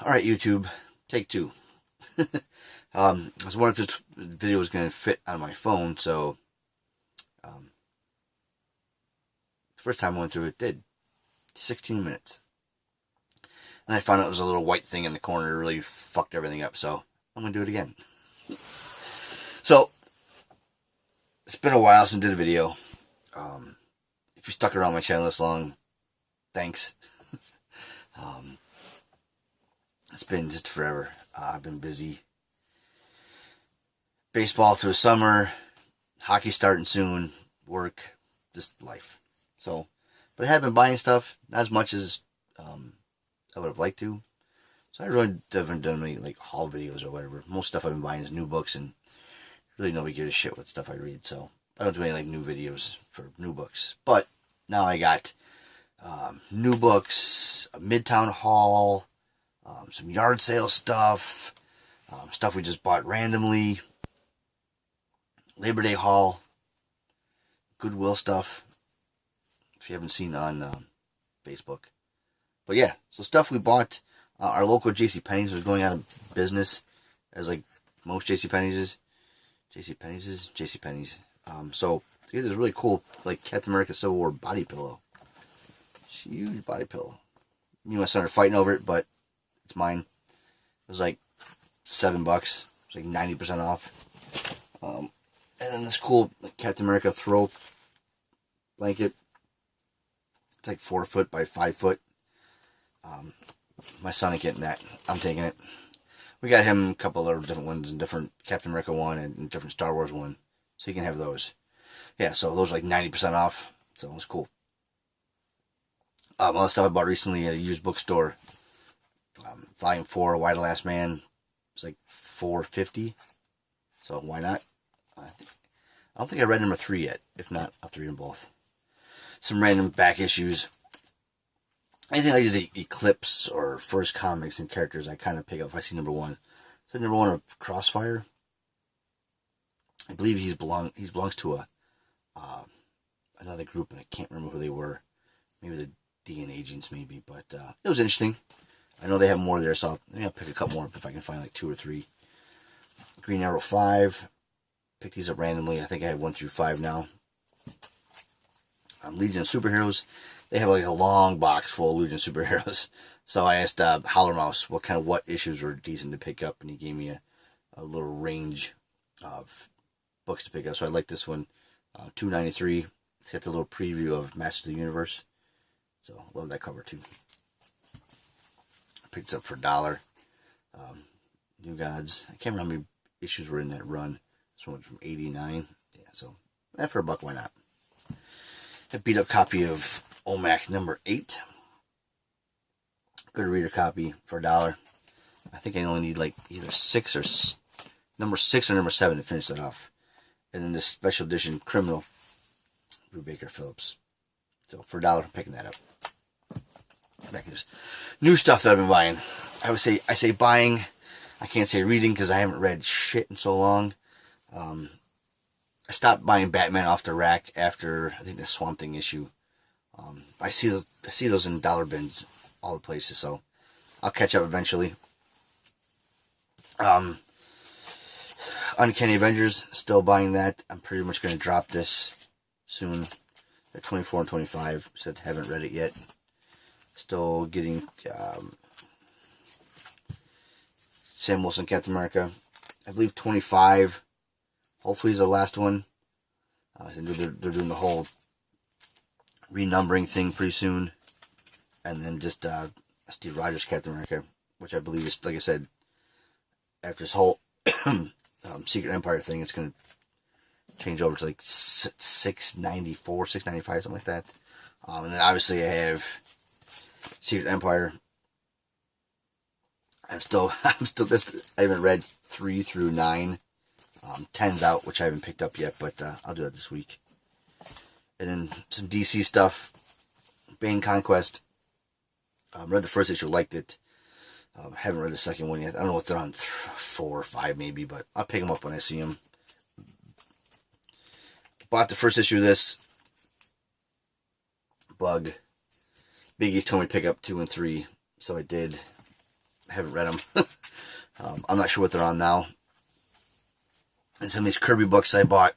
Alright, YouTube, take two. I was wondering if this video was going to fit on my phone, so the first time I went through it did. 16 minutes. And I found out there was a little white thing in the corner that really fucked everything up, so I'm going to do it again. So, it's been a while since I did a video. If you stuck around my channel this long, thanks. It's been just forever. I've been busy. Baseball through summer, hockey starting soon, work, just life. So, but I have been buying stuff, not as much as I would have liked to. So I really haven't done any like haul videos or whatever. Most stuff I've been buying is new books, and really nobody gives a shit what stuff I read. So I don't do any like new videos for new books. But now I got new books, a Midtown haul, some yard sale stuff, stuff we just bought randomly, Labor Day haul, Goodwill stuff, if you haven't seen on Facebook. But yeah, so stuff we bought. Our local JCPenney's was going out of business, as like most JCPenney's is. JCPenney's. So they get this really cool like Captain America Civil War body pillow. Huge body pillow. Me and my son are fighting over it, but it's mine. It was like $7. It was like 90% off. And then this cool like, Captain America throw blanket. It's like 4 foot by 5 foot. My son ain't getting that. I'm taking it. We got him a couple of different ones, and different Captain America one and different Star Wars one, so you can have those. Yeah, so those are like 90% off. So it was cool. Other stuff I bought recently at a used bookstore. Volume 4, Why the Last Man. It's like $4.50. So why not? I don't think I read number 3 yet. If not, I'll read them both. Some random back issues. Anything like these Eclipse or First Comics and characters, I kind of pick up if I see number 1. So number 1 of Crossfire. I believe he belongs to another group, and I can't remember who they were. Maybe the DNA agents, maybe. But it was interesting. I know they have more there, so maybe I'll pick a couple more if I can find like 2 or 3. Green Arrow 5. Pick these up randomly. I think I have 1 through 5 now. Legion of Superheroes. They have like a long box full of Legion Superheroes. So I asked Howler Mouse what issues were decent to pick up, and he gave me a little range of books to pick up. So I like this one, $2.93. It's got the little preview of Masters of the Universe. So love that cover too. I picked this up for $1. New Gods. I can't remember how many issues were in that run. This one was from '89. Yeah, so that for $1, why not? A beat up copy of OMAC number 8. Good reader copy for $1. I think I only need like either number 6 or number 7 to finish that off. And then this special edition Criminal, Brew Baker Phillips. So for $1, I'm picking that up. Back into new stuff that I've been buying. I say buying. I can't say reading because I haven't read shit in so long. I stopped buying Batman off the rack after I think the Swamp Thing issue. I see those in dollar bins all the places, so I'll catch up eventually. Uncanny Avengers, still buying that. I'm pretty much going to drop this soon at 24 and 25. Said haven't read it yet. Still getting Sam Wilson Captain America. I believe 25. Hopefully is the last one. They're doing the whole renumbering thing pretty soon. And then just Steve Rogers Captain America, which I believe is, like I said, after this whole Secret Empire thing, it's going to change over to like 694, 695, something like that. And then obviously I have Secret Empire. I haven't read 3 through 9. 10's out, which I haven't picked up yet, but I'll do that this week. And then some DC stuff. Bane Conquest. Read the first issue, liked it. Haven't read the second one yet. I don't know if they're on 4 or 5 maybe, but I'll pick them up when I see them. Bought the first issue of this. Bug. Biggie's told me to pick up 2 and 3, so I did. I haven't read them. I'm not sure what they're on now. And some of these Kirby books I bought.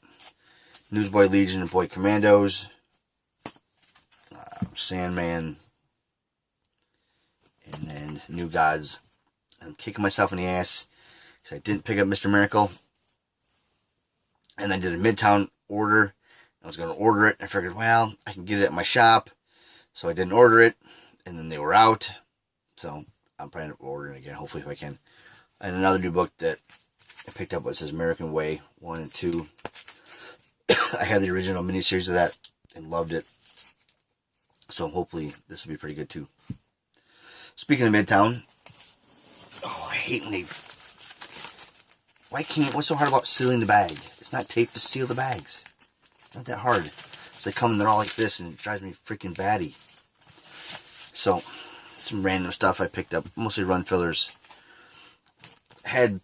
Newsboy Legion and Boy Commandos. Sandman. And then New Gods. I'm kicking myself in the ass because I didn't pick up Mr. Miracle. And I did a Midtown order. I was going to order it. I figured, well, I can get it at my shop. So I didn't order it. And then they were out. So I'm probably ordering it again, hopefully if I can. And another new book that I picked up, what says American Way 1 and 2. I had the original miniseries of that and loved it. So hopefully this will be pretty good too. Speaking of Midtown, I hate when they... What's so hard about sealing the bag? It's not tape to seal the bags. It's not that hard. So they come and they're all like this and it drives me freaking batty. So, some random stuff I picked up, mostly run fillers. Had,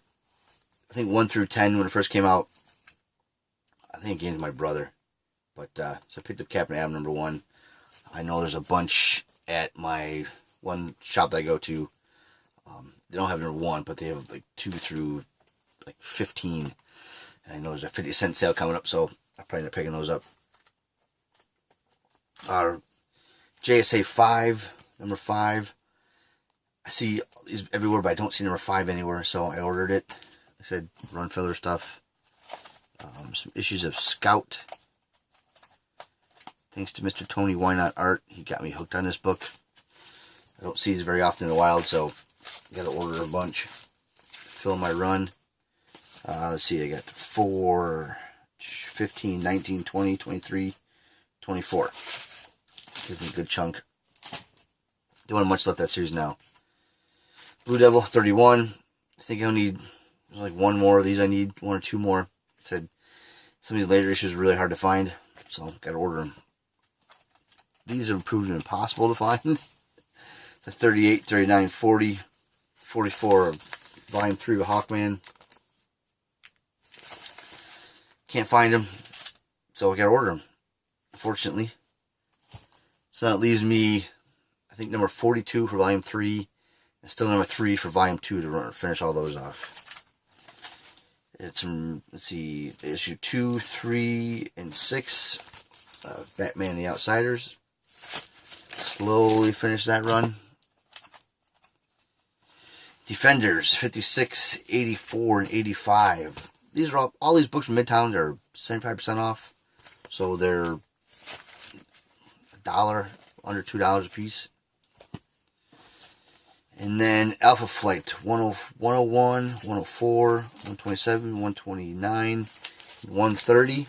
I think 1 through 10 when it first came out. I think I gave it to my brother. But, so I picked up Captain Atom number 1. I know there's a bunch at my one shop that I go to. They don't have number 1, but they have like 2 through like 15. And I know there's a 50-cent sale coming up, so I'll probably end up picking those up. JSA 5, number 5. I see these everywhere, but I don't see number 5 anywhere, so I ordered it. I said run filler stuff. Some issues of Scout. Thanks to Mr. Tony Why Not Art, he got me hooked on this book. I don't see these very often in the wild, so I got to order a bunch. Fill my run. Let's see, I got 4, 15, 19, 20, 23, 24. Gives me a good chunk. Don't have much left that series now. Blue Devil 31. I think I'll need like 1 more of these. I need 1 or 2 more. I said some of these later issues are really hard to find, so got to order them. These have proven impossible to find. The 38, 39, 40, 44 of Volume 3 of Hawkman. Can't find them, so I got to order them, unfortunately. So that leaves me, I think, number 42 for Volume 3, and still number 3 for Volume 2 to finish all those off. It's, let's see, issue 2, 3, and 6, Batman and the Outsiders. Slowly finish that run. Defenders, 56, 84, and 85. These are all these books from Midtown are 75% off. So they're $1, under $2 a piece. And then Alpha Flight, 101, 104, 127, 129, 130.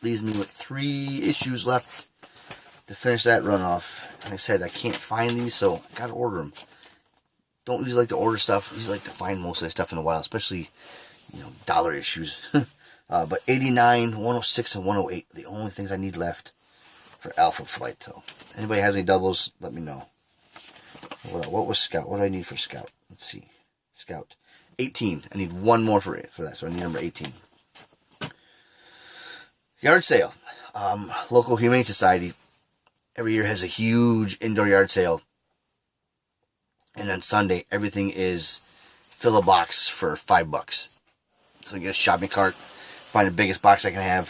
Leaves me with 3 issues left to finish that run off. Like I said, I can't find these, so I gotta order them. Don't usually like to order stuff. I usually like to find most of the stuff in the wild, especially, dollar issues. But 89, 106, and 108 are the only things I need left for Alpha Flight. So, anybody has any doubles, let me know. What was Scout? What do I need for Scout? Let's see. Scout. 18. I need 1 more for that, so I need number 18. Yard sale. Local Humane Society every year has a huge indoor yard sale. And on Sunday, everything is fill a box for $5. So I get a shopping cart, find the biggest box I can have,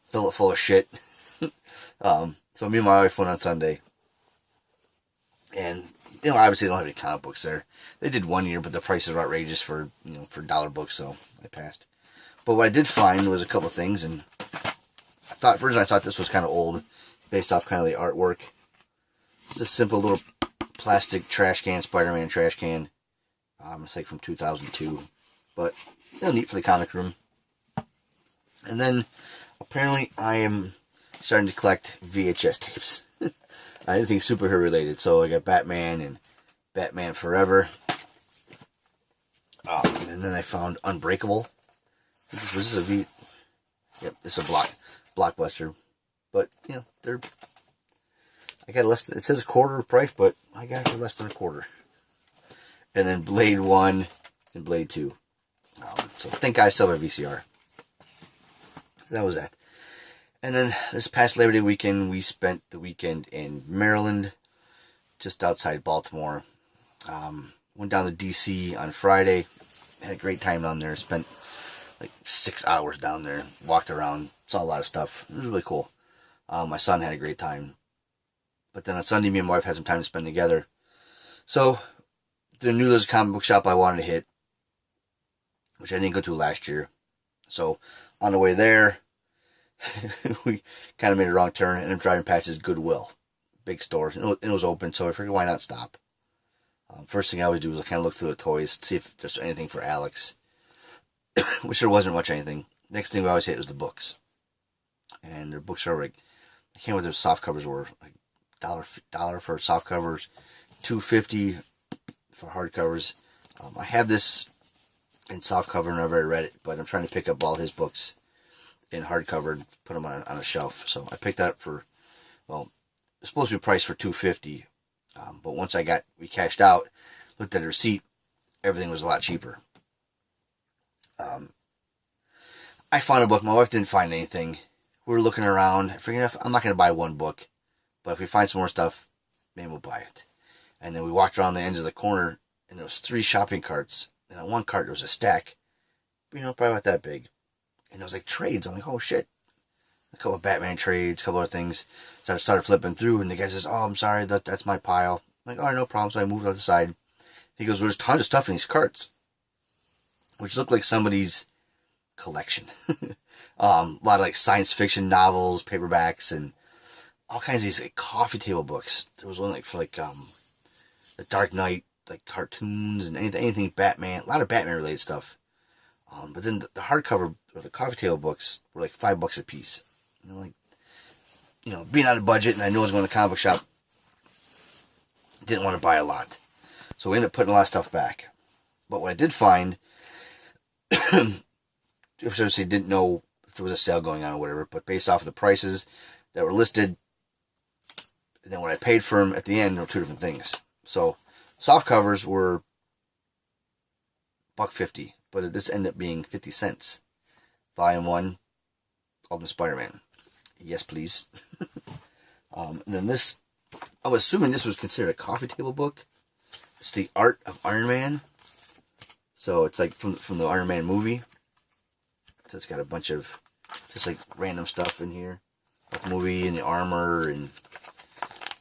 fill it full of shit. So me and my wife went on Sunday. And, obviously they don't have any comic books there. They did 1 year, but the prices are outrageous for, for dollar books, so I passed. But what I did find was a couple of things, and first I thought this was kind of old, based off kind of the artwork. It's a simple little plastic trash can, Spider-Man trash can. It's like from 2002. But, neat for the comic room. And then, apparently, I am starting to collect VHS tapes. Anything superhero related. So I got Batman and Batman Forever. And then I found Unbreakable. Was this a V? Yep, it's a blockbuster. But, they're... I got less than... It says $1 price, but I got it for less than $1. And then Blade 1 and Blade 2. So thank God I still have a VCR. So that was that. And then this past Labor Day weekend, we spent the weekend in Maryland, just outside Baltimore. Went down to DC on Friday. Had a great time down there. Spent like 6 hours down there. Walked around. Saw a lot of stuff. It was really cool. My son had a great time. But then on Sunday, me and my wife had some time to spend together. So, the knew there was a comic book shop I wanted to hit, which I didn't go to last year. So, on the way there, we kind of made a wrong turn and ended up driving past this Goodwill. Big store. It was open, so I figured why not stop. First thing I always do is I kind of look through the toys, see if there's anything for Alex, which there wasn't much anything. Next thing we always hit was the books. And their books are like, I can't remember what their soft covers were, like dollar for soft covers, $2.50 for hardcovers. I have this in soft cover, never read it, but I'm trying to pick up all his books in hardcover and put them on a shelf. So I picked that up for, well, it's supposed to be priced for $2.50, but once we cashed out, looked at the receipt, everything was a lot cheaper. I found a book. My wife didn't find anything. We were looking around. I figured I'm not going to buy one book, but if we find some more stuff, maybe we'll buy it. And then we walked around the ends of the corner, and there was 3 shopping carts. And on one cart, there was a stack, probably about that big. And it was like trades. I'm like, oh shit. A couple of Batman trades, a couple of things. So I started flipping through, and the guy says, oh, I'm sorry, that's my pile. I'm like, all right, no problem. So I moved on the side. He goes, well, there's tons of stuff in these carts, which looked like somebody's collection. A lot of like science fiction novels, paperbacks, and all kinds of these like coffee table books. There was one like for like the Dark Knight, like cartoons and anything Batman, a lot of Batman related stuff. But then the hardcover or the coffee table books were like $5 a piece. Being on a budget, and I knew I was going to the comic book shop, didn't want to buy a lot, so we ended up putting a lot of stuff back. But what I did find, obviously didn't know if there was a sale going on or whatever, but based off of the prices that were listed, and then when I paid for them at the end, there were 2 different things. So soft covers were $1.50, but this ended up being 50 cents. Volume 1, Ultimate Spider-Man. Yes, please. And then this, I was assuming this was considered a coffee table book. It's The Art of Iron Man. So it's like from the Iron Man movie. So it's got a bunch of just like random stuff in here. Like the movie and the armor and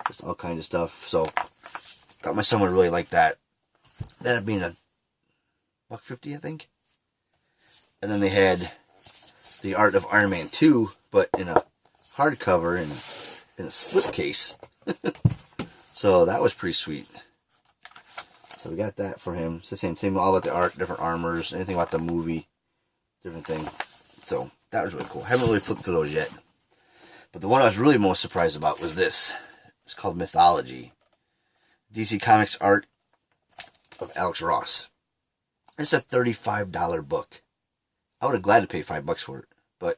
just all kinds of stuff. So thought my son would really like that. That ended up being $1.50, I think. And then they had The Art of Iron Man 2, but in a hardcover in a slipcase. So that was pretty sweet. So we got that for him. It's the same all about the art, different armors, anything about the movie, different thing. So that was really cool. Haven't really flipped through those yet. But the one I was really most surprised about was this. It's called Mythology. DC Comics art of Alex Ross. It's a $35 book. I would have gladly paid $5 for it, but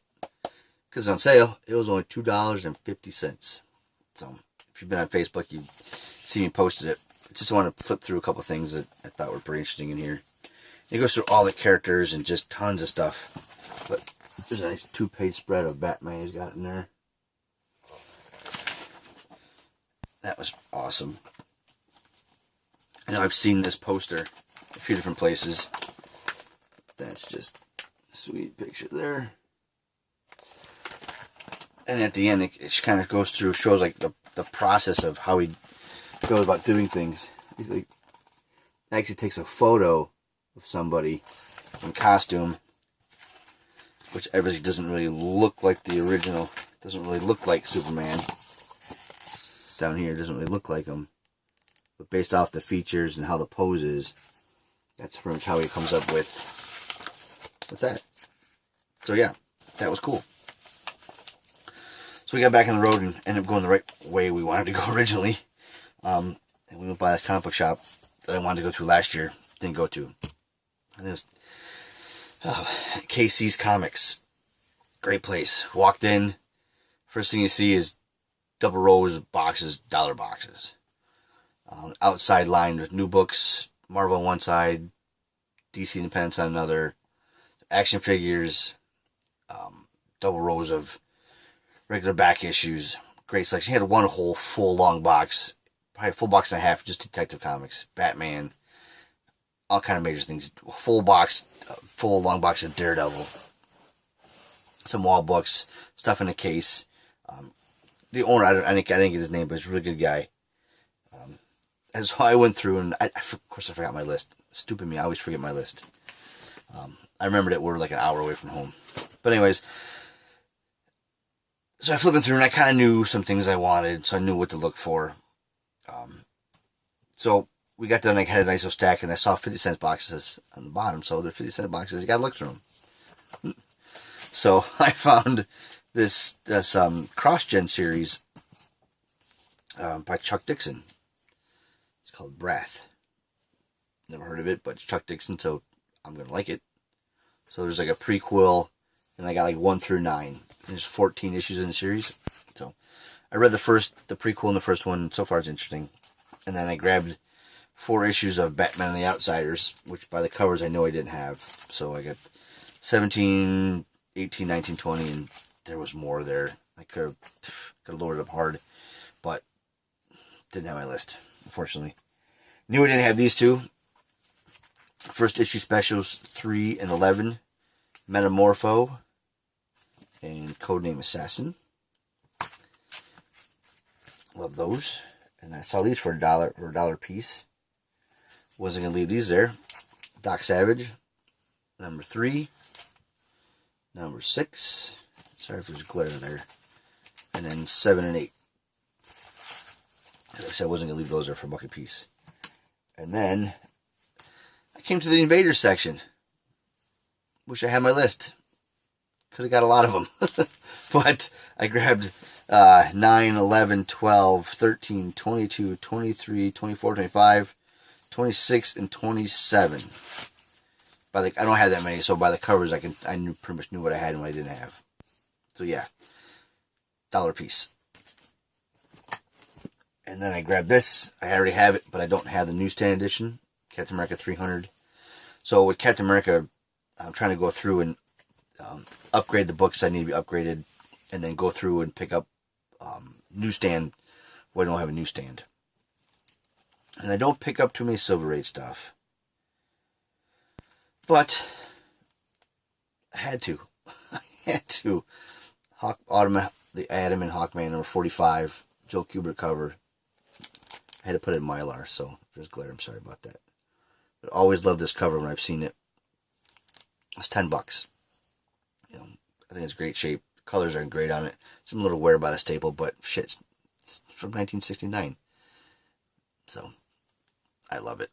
because it's on sale, it was only $2.50. So if you've been on Facebook, you see me posted it. I just want to flip through a couple things that I thought were pretty interesting in here. It goes through all the characters and just tons of stuff. But there's a nice 2-page spread of Batman he's got in there. That was awesome. I know I've seen this poster a few different places. That's just a sweet picture there. And at the end, it kind of goes through, shows like the process of how he goes about doing things. He like, actually takes a photo of somebody in costume, which obviously doesn't really look like the original. Doesn't really look like Superman. Down here, doesn't really look like him. But based off the features and how the pose is, that's pretty much how he comes up with that. So yeah, that was cool. So we got back on the road and ended up going the right way we wanted to go originally. And we went by that comic book shop that I wanted to go to last year. Didn't go to. And it was KC's Comics. Great place. Walked in. First thing you see is double rows of boxes, dollar boxes. Outside lined with new books. Marvel on one side. DC Independence on another. Action figures. Double rows of regular back issues. Great selection. He had one whole full long box. probably a full box and a half, just Detective Comics, Batman, all kind of major things. Full long box of Daredevil. Some wall books, stuff in the case. The owner, I didn't get his name, but he's a really good guy. And so I went through, and of course I forgot my list. Stupid me, I always forget my list. I remembered that we're like an hour away from home. But anyways, so I flipping through, and I kind of knew some things I wanted, so I knew what to look for. So we got done, I had a nice little stack, and I saw 50-cent boxes on the bottom, so they're 50-cent boxes, you gotta look through them. So I found this cross-gen series by Chuck Dixon. It's called Brath. Never heard of it, but it's Chuck Dixon, so I'm going to like it. So there's like a prequel, and I got like 1 through 9. There's 14 issues in the series. So I read the prequel and the first one. So far it's interesting. And then I grabbed 4 issues of Batman and the Outsiders, which by the covers I know I didn't have. So I got 17, 18, 19, 20, and there was more there. I could have lowered it up hard, but didn't have my list, unfortunately. Knew I didn't have these two. First issue specials 3 and 11, Metamorpho and Codename Assassin. Love those. And I saw these for $1 a piece. Wasn't gonna leave these there. Doc Savage, number 3, number 6. Sorry if there's glare there. And then 7 and 8. As I said, I wasn't gonna leave those there for $1 a piece. And then I came to the Invaders section. Wish I had my list. Could have got a lot of them. But I grabbed 9, 11, 12, 13, 22, 23, 24, 25, 26, and 27. I don't have that many, so by the covers I pretty much knew what I had and what I didn't have. So yeah, $1 a piece. And then I grabbed this. I already have it, but I don't have the newsstand edition. Captain America 300. So with Captain America, I'm trying to go through and upgrade the books that need to be upgraded, and then go through and pick up newsstand where I don't have a newsstand. And I don't pick up too many Silver Age stuff. But I had to. I had to. The Adam and Hawkman number 45, Joe Kubert cover. I had to put it in Mylar, so if there's glare, I'm sorry about that. But I always loved this cover when I've seen it. It's $10. You know, I think it's great shape. Colors are great on it. Some little wear by the staple, but shit, it's from 1969. So I love it.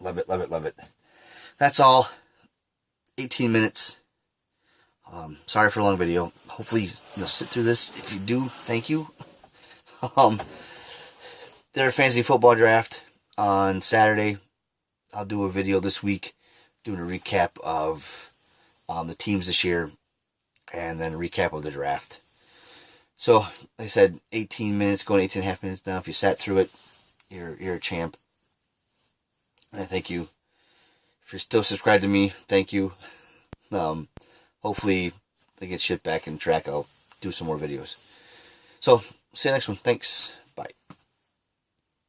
Love it, love it, love it. That's all. 18 minutes. Sorry for a long video. Hopefully you'll sit through this. If you do, thank you. Their fantasy football draft on Saturday. I'll do a video this week doing a recap of the teams this year, and then a recap of the draft. So, like I said, 18 minutes, going 18 and a half minutes now. If you sat through it, you're a champ. And I thank you. If you're still subscribed to me, thank you. Hopefully I get shit back in track. I'll do some more videos. So, see you next one. Thanks.